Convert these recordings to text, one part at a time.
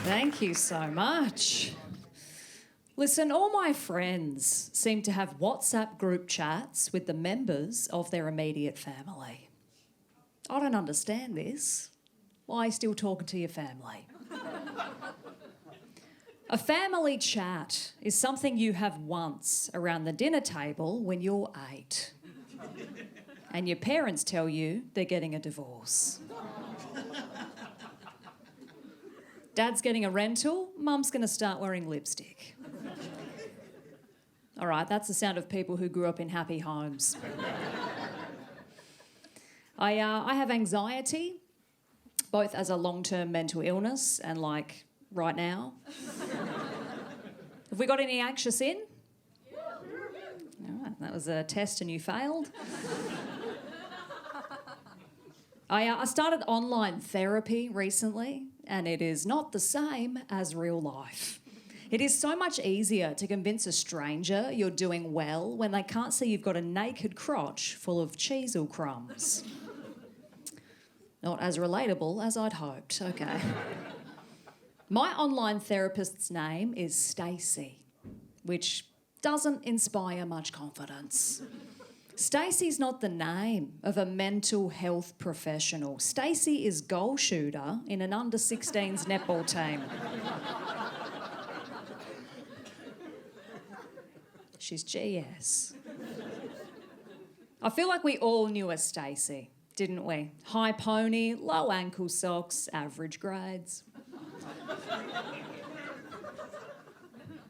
Thank you so much. Listen, all my friends seem to have WhatsApp group chats with the members of their immediate family. I don't understand this. Why are you still talking to your family? A family chat is something you have once around the dinner table when you're 8. And your parents tell you they're getting a divorce. Dad's getting a rental, Mum's going to start wearing lipstick. All right, that's the sound of people who grew up in happy homes. I have anxiety, both as a long-term mental illness and, like, right now. Have we got any anxious in? All right, that was a test and you failed. I started online therapy recently, and it is not the same as real life. It is so much easier to convince a stranger you're doing well when they can't see you've got a naked crotch full of cheesel crumbs. Not as relatable as I'd hoped. Okay. My online therapist's name is Stacey, which doesn't inspire much confidence. Stacey's not the name of a mental health professional. Stacey is goal shooter in an under-16s netball team. She's GS. I feel like we all knew a Stacey, didn't we? High pony, low ankle socks, average grades.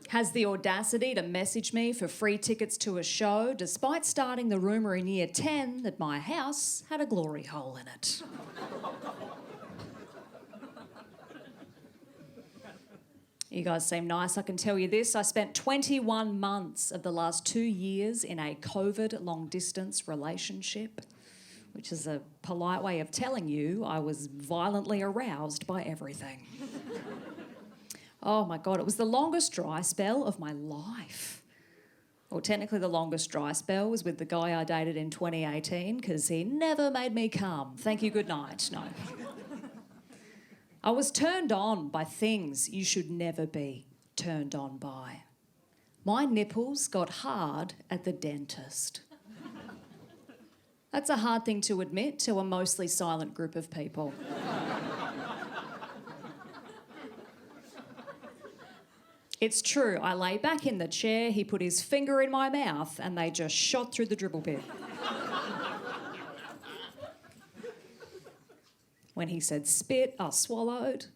Has the audacity to message me for free tickets to a show despite starting the rumour in year 10 that my house had a glory hole in it. You guys seem nice, I can tell you this. I spent 21 months of the last 2 years in a COVID long-distance relationship, which is a polite way of telling you I was violently aroused by everything. Oh my God, it was the longest dry spell of my life. Well, technically the longest dry spell was with the guy I dated in 2018 because he never made me come. Thank you, good night. No. I was turned on by things you should never be turned on by. My nipples got hard at the dentist. That's a hard thing to admit to a mostly silent group of people. It's true, I lay back in the chair, he put his finger in my mouth and they just shot through the dribble bit. When he said spit, I swallowed.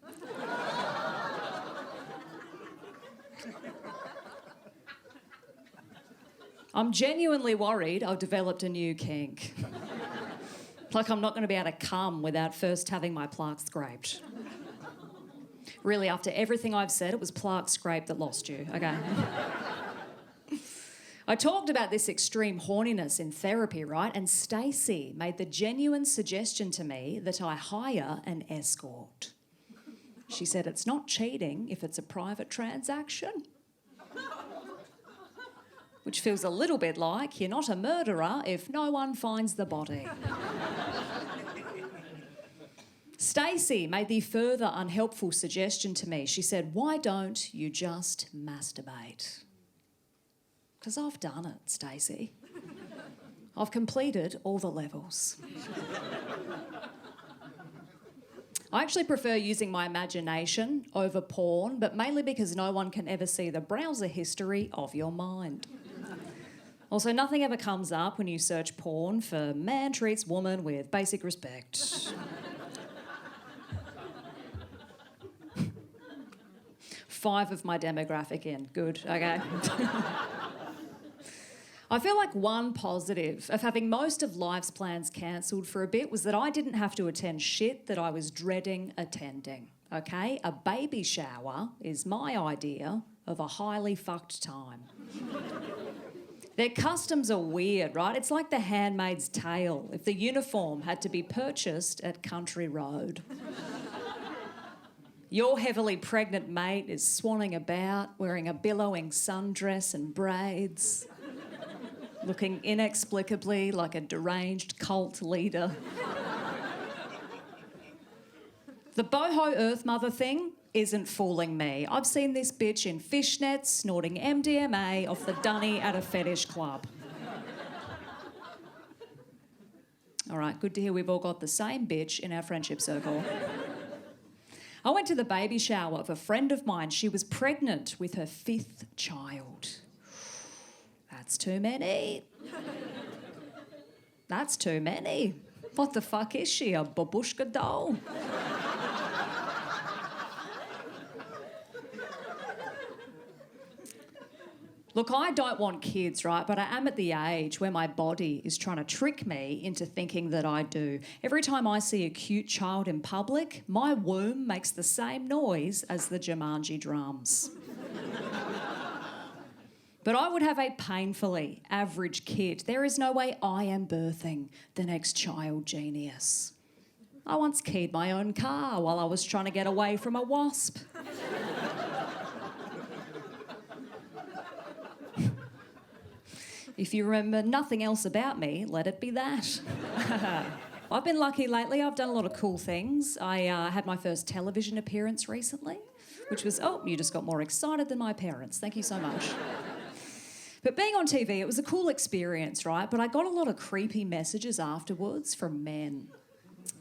I'm genuinely worried I've developed a new kink. Like I'm not going to be able to come without first having my plaque scraped. Really, after everything I've said, it was plaque scrape that lost you, okay? I talked about this extreme horniness in therapy, right? And Stacey made the genuine suggestion to me that I hire an escort. She said it's not cheating if it's a private transaction. Which feels a little bit like you're not a murderer if no one finds the body. Stacey made the further unhelpful suggestion to me. She said, why don't you just masturbate? Because I've done it, Stacey. I've completed all the levels. I actually prefer using my imagination over porn, but mainly because no one can ever see the browser history of your mind. Also, nothing ever comes up when you search porn for man treats woman with basic respect. 5 of my demographic in. Good, okay. I feel like one positive of having most of life's plans cancelled for a bit was that I didn't have to attend shit that I was dreading attending, okay? A baby shower is my idea of a highly fucked time. Their customs are weird, right? It's like The Handmaid's Tale if the uniform had to be purchased at Country Road. Your heavily pregnant mate is swanning about, wearing a billowing sundress and braids, looking inexplicably like a deranged cult leader. The boho Earth Mother thing, isn't fooling me. I've seen this bitch in fishnets snorting MDMA off the dunny at a fetish club. All right, good to hear we've all got the same bitch in our friendship circle. I went to the baby shower of a friend of mine. She was pregnant with her 5th child. That's too many. That's too many. What the fuck is she, a babushka doll? Look, I don't want kids, right? But I am at the age where my body is trying to trick me into thinking that I do. Every time I see a cute child in public, my womb makes the same noise as the Jumanji drums. But I would have a painfully average kid. There is no way I am birthing the next child genius. I once keyed my own car while I was trying to get away from a wasp. If you remember nothing else about me, let it be that. I've been lucky lately. I've done a lot of cool things. I had my first television appearance recently, which was, oh, you just got more excited than my parents. Thank you so much. But being on TV, it was a cool experience, right? But I got a lot of creepy messages afterwards from men.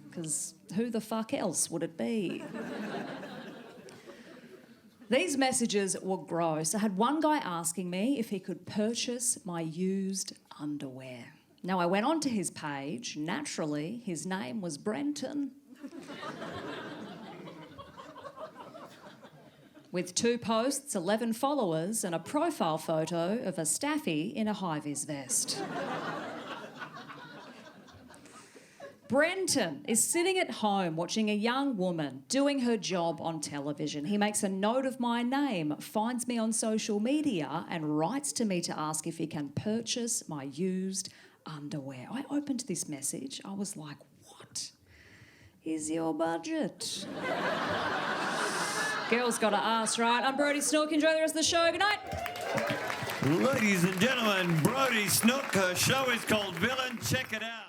Because who the fuck else would it be? These messages were gross. I had one guy asking me if he could purchase my used underwear. Now, I went onto his page. Naturally, his name was Brenton. With 2 posts, 11 followers, and a profile photo of a staffy in a high-vis vest. Brenton is sitting at home watching a young woman doing her job on television. He makes a note of my name, finds me on social media, and writes to me to ask if he can purchase my used underwear. I opened this message. I was like, what is your budget? Girls got to ask, right? I'm Brodi Snook. Enjoy the rest of the show. Good night. Ladies and gentlemen, Brodi Snook. Her show is called Villain. Check it out.